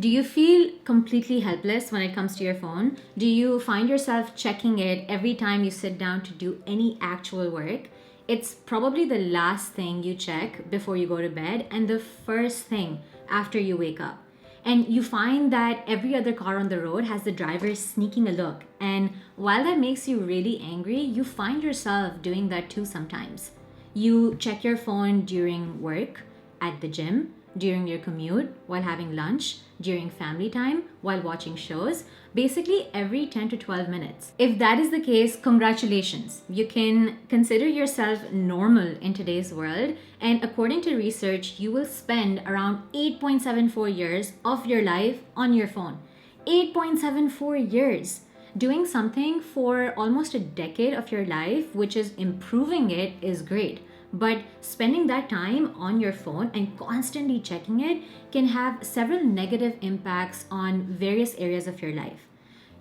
Do you feel completely helpless when it comes to your phone? Do you find yourself checking it every time you sit down to do any actual work? It's probably the last thing you check before you go to bed and the first thing after you wake up. And you find that every other car on the road has the driver sneaking a look. And while that makes you really angry, you find yourself doing that too sometimes. You check your phone during work, at the gym, during your commute, while having lunch, during family time, while watching shows, basically every 10 to 12 minutes. If that is the case, congratulations. You can consider yourself normal in today's world, and according to research, you will spend around 8.74 years of your life on your phone. 8.74 years. Doing something for almost a decade of your life, which is improving it, is great. But spending that time on your phone and constantly checking it can have several negative impacts on various areas of your life.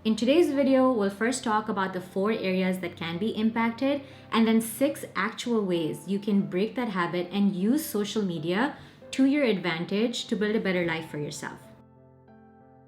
In today's video, we'll first talk about the 4 areas that can be impacted and then 6 actual ways you can break that habit and use social media to your advantage to build a better life for yourself.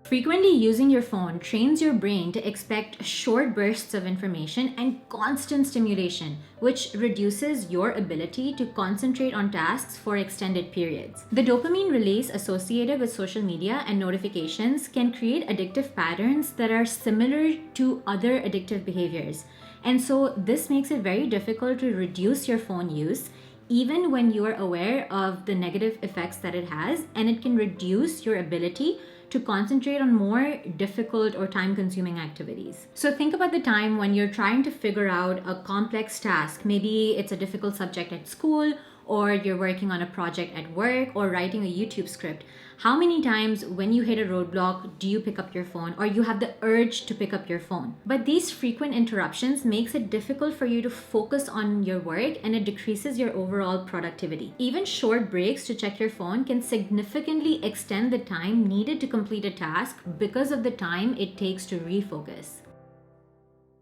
Frequently using your phone trains your brain to expect short bursts of information and constant stimulation, which reduces your ability to concentrate on tasks for extended periods. The dopamine release associated with social media and notifications can create addictive patterns that are similar to other addictive behaviors. And so this makes it very difficult to reduce your phone use even when you are aware of the negative effects that it has, and it can reduce your ability to concentrate on more difficult or time-consuming activities. So think about the time when you're trying to figure out a complex task. Maybe it's a difficult subject at school, or you're working on a project at work, or writing a YouTube script. How many times when you hit a roadblock do you pick up your phone, or you have the urge to pick up your phone? But these frequent interruptions makes it difficult for you to focus on your work, and it decreases your overall productivity. Even short breaks to check your phone can significantly extend the time needed to complete a task because of the time it takes to refocus.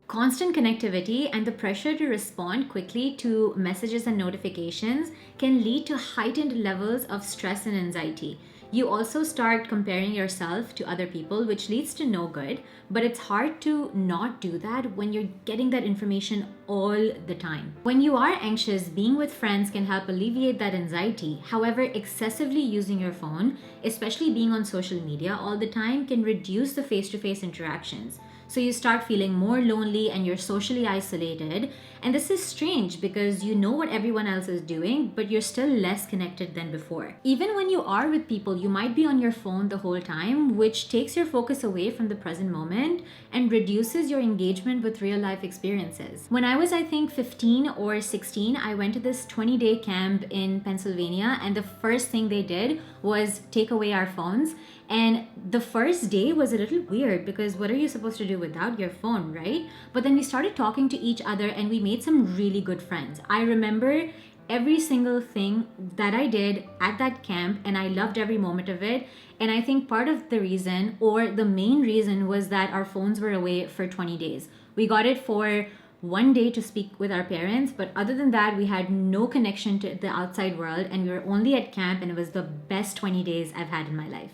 Constant connectivity and the pressure to respond quickly to messages and notifications can lead to heightened levels of stress and anxiety. You also start comparing yourself to other people, which leads to no good, but it's hard to not do that when you're getting that information all the time. When you are anxious, being with friends can help alleviate that anxiety. However, excessively using your phone, especially being on social media all the time, can reduce the face-to-face interactions. So you start feeling more lonely and you're socially isolated. And this is strange because you know what everyone else is doing, but you're still less connected than before. Even when you are with people, you might be on your phone the whole time, which takes your focus away from the present moment and reduces your engagement with real life experiences. When I was, I think, 15 or 16, I went to this 20-day camp in Pennsylvania, and the first thing they did was take away our phones. And the first day was a little weird because what are you supposed to do without your phone, right? But then we started talking to each other and we made some really good friends. I remember every single thing that I did at that camp, and I loved every moment of it. And I think part of the reason, or the main reason, was that our phones were away for 20 days. We got it for 1 day to speak with our parents, but other than that, we had no connection to the outside world, and we were only at camp, and it was the best 20 days I've had in my life.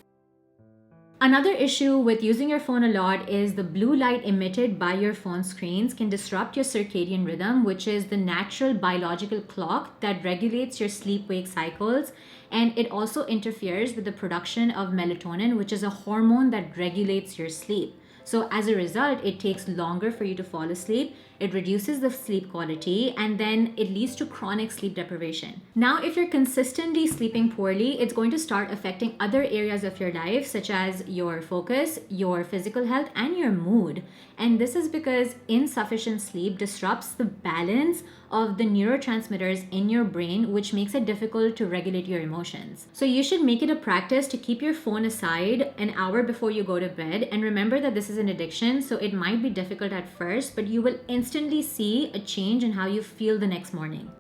Another issue with using your phone a lot is the blue light emitted by your phone screens can disrupt your circadian rhythm, which is the natural biological clock that regulates your sleep-wake cycles. And it also interferes with the production of melatonin, which is a hormone that regulates your sleep. So as a result, it takes longer for you to fall asleep. It reduces the sleep quality, and then it leads to chronic sleep deprivation. Now, if you're consistently sleeping poorly, it's going to start affecting other areas of your life, such as your focus, your physical health, and your mood. And this is because insufficient sleep disrupts the balance of the neurotransmitters in your brain, which makes it difficult to regulate your emotions. So you should make it a practice to keep your phone aside an hour before you go to bed. And remember that this is an addiction, so it might be difficult at first, but you will instantly see a change in how you feel the next morning.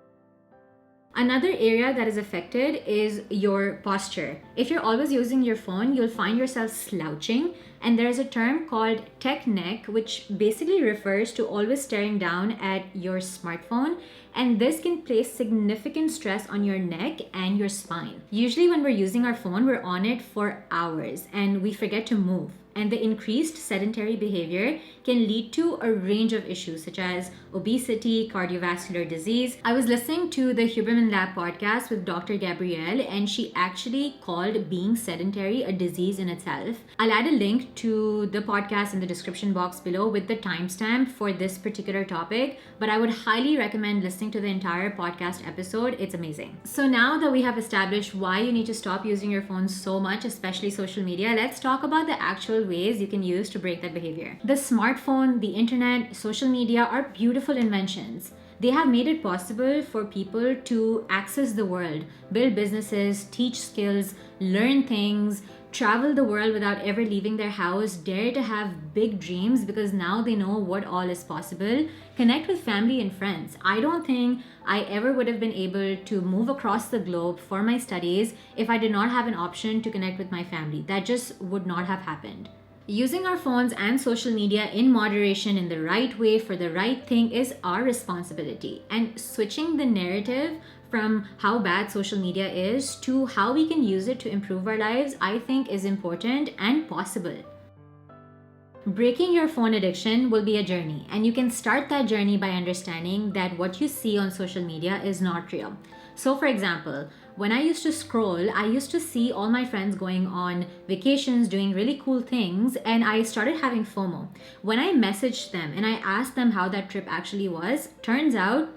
Another area that is affected is your posture. If you're always using your phone, you'll find yourself slouching, and there's a term called tech neck, which basically refers to always staring down at your smartphone. and this can place significant stress on your neck and your spine. Usually when we're using our phone, we're on it for hours and we forget to move. And the increased sedentary behavior can lead to a range of issues such as obesity, cardiovascular disease. I was listening to the Huberman Lab podcast with Dr. Gabrielle, and she actually called being sedentary a disease in itself. I'll add a link to the podcast in the description box below with the timestamp for this particular topic, but I would highly recommend listening to the entire podcast episode. It's amazing. So now that we have established why you need to stop using your phone so much, especially social media, let's talk about the actual ways you can use to break that behavior. The smartphone, the internet, social media are beautiful inventions. They have made it possible for people to access the world, build businesses, teach skills, learn things, travel the world without ever leaving their house, dare to have big dreams because now they know what all is possible, connect with family and friends. I don't think I ever would have been able to move across the globe for my studies if I did not have an option to connect with my family. That just would not have happened. Using our phones and social media in moderation in the right way for the right thing is our responsibility. And switching the narrative from how bad social media is to how we can use it to improve our lives, I think is important and possible. Breaking your phone addiction will be a journey, and you can start that journey by understanding that what you see on social media is not real. So for example, when I used to scroll, I used to see all my friends going on vacations, doing really cool things, and I started having FOMO. When I messaged them and I asked them how that trip actually was, turns out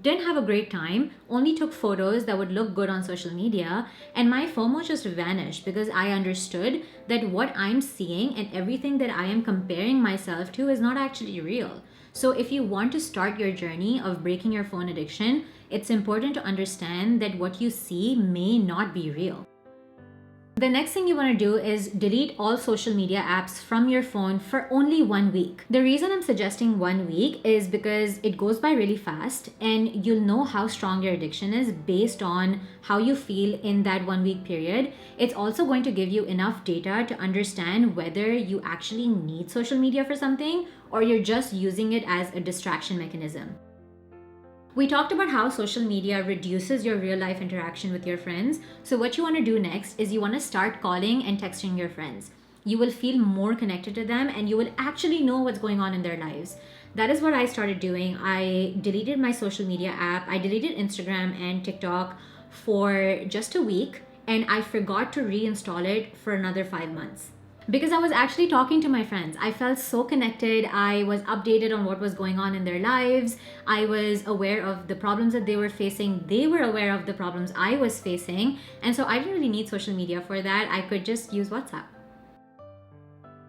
didn't have a great time, only took photos that would look good on social media, and my FOMO just vanished because I understood that what I'm seeing and everything that I am comparing myself to is not actually real. So if you want to start your journey of breaking your phone addiction, it's important to understand that what you see may not be real. The next thing you want to do is delete all social media apps from your phone for only 1 week. The reason I'm suggesting 1 week is because it goes by really fast and you'll know how strong your addiction is based on how you feel in that 1 week period. It's also going to give you enough data to understand whether you actually need social media for something or you're just using it as a distraction mechanism. We talked about how social media reduces your real life interaction with your friends. So what you want to do next is you want to start calling and texting your friends. You will feel more connected to them and you will actually know what's going on in their lives. That is what I started doing. I deleted my social media app. I deleted Instagram and TikTok for just a week, and I forgot to reinstall it for another 5 months. Because I was actually talking to my friends. I felt so connected. I was updated on what was going on in their lives. I was aware of the problems that they were facing. They were aware of the problems I was facing. And so I didn't really need social media for that. I could just use WhatsApp.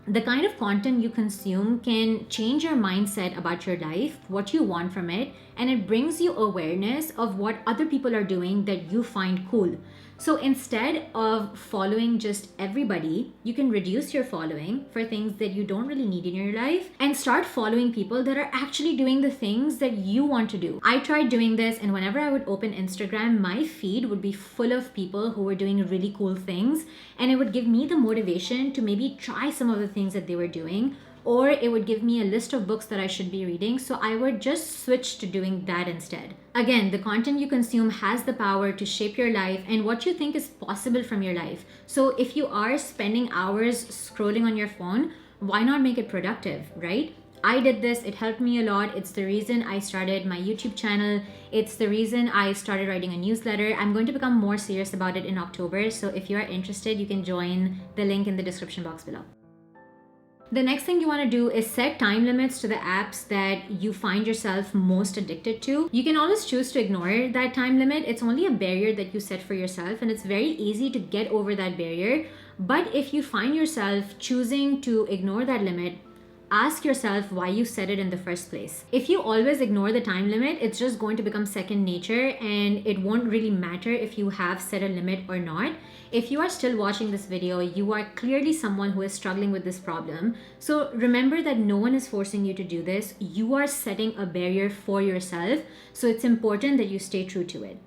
The kind of content you consume can change your mindset about your life, what you want from it, and it brings you awareness of what other people are doing that you find cool. So instead of following just everybody, you can reduce your following for things that you don't really need in your life and start following people that are actually doing the things that you want to do. I tried doing this, and whenever I would open Instagram, my feed would be full of people who were doing really cool things, and it would give me the motivation to maybe try some of the things that they were doing, or it would give me a list of books that I should be reading. So I would just switch to doing that instead. Again, the content you consume has the power to shape your life and what you think is possible from your life. So if you are spending hours scrolling on your phone, why not make it productive, right? I did this, it helped me a lot. It's the reason I started my YouTube channel. It's the reason I started writing a newsletter. I'm going to become more serious about it in October. So if you are interested, you can join the link in the description box below. The next thing you want to do is set time limits to the apps that you find yourself most addicted to. You can always choose to ignore that time limit. It's only a barrier that you set for yourself, and it's very easy to get over that barrier. But if you find yourself choosing to ignore that limit, ask yourself why you set it in the first place. If you always ignore the time limit, it's just going to become second nature, and it won't really matter if you have set a limit or not. If you are still watching this video, you are clearly someone who is struggling with this problem. So remember that no one is forcing you to do this. You are setting a barrier for yourself. So it's important that you stay true to it.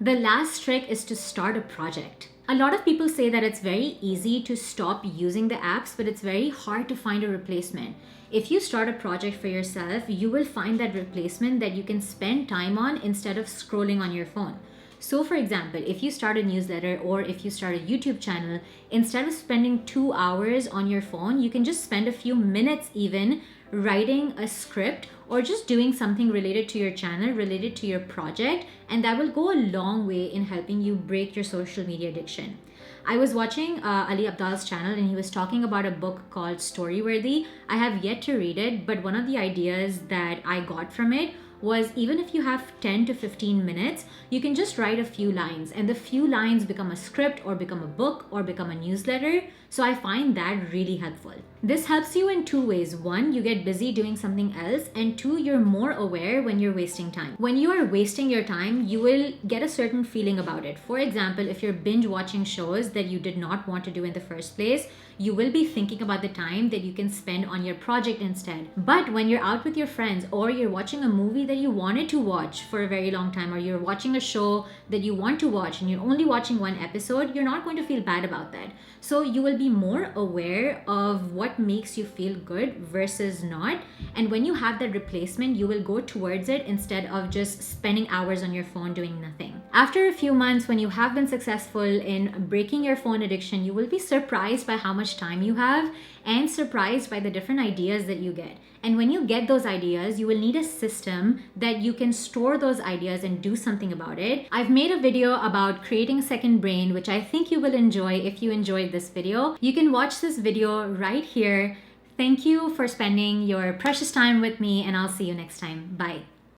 The last trick is to start a project. A lot of people say that it's very easy to stop using the apps, but it's very hard to find a replacement. If you start a project for yourself, you will find that replacement that you can spend time on instead of scrolling on your phone. So, for example, if you start a newsletter or if you start a YouTube channel, instead of spending 2 hours on your phone, you can just spend a few minutes even writing a script or just doing something related to your channel, related to your project, and that will go a long way in helping you break your social media addiction. I was watching Ali Abdal's channel and he was talking about a book called Storyworthy. I have yet to read it, but one of the ideas that I got from it was even if you have 10 to 15 minutes, you can just write a few lines and the few lines become a script or become a book or become a newsletter. So I find that really helpful. This helps you in two ways. One, you get busy doing something else, and two, you're more aware when you're wasting time. When you are wasting your time, you will get a certain feeling about it. For example, if you're binge watching shows that you did not want to do in the first place, you will be thinking about the time that you can spend on your project instead. But when you're out with your friends or you're watching a movie that you wanted to watch for a very long time, or you're watching a show that you want to watch and you're only watching one episode, you're not going to feel bad about that. So you will be more aware of what makes you feel good versus not. And when you have that replacement, you will go towards it instead of just spending hours on your phone doing nothing. After a few months, when you have been successful in breaking your phone addiction, you will be surprised by how much time you have and surprised by the different ideas that you get. And when you get those ideas, you will need a system that you can store those ideas and do something about it. I've made a video about creating a second brain, which I think you will enjoy if you enjoyed this video. You can watch this video right here. Thank you for spending your precious time with me, and I'll see you next time. Bye.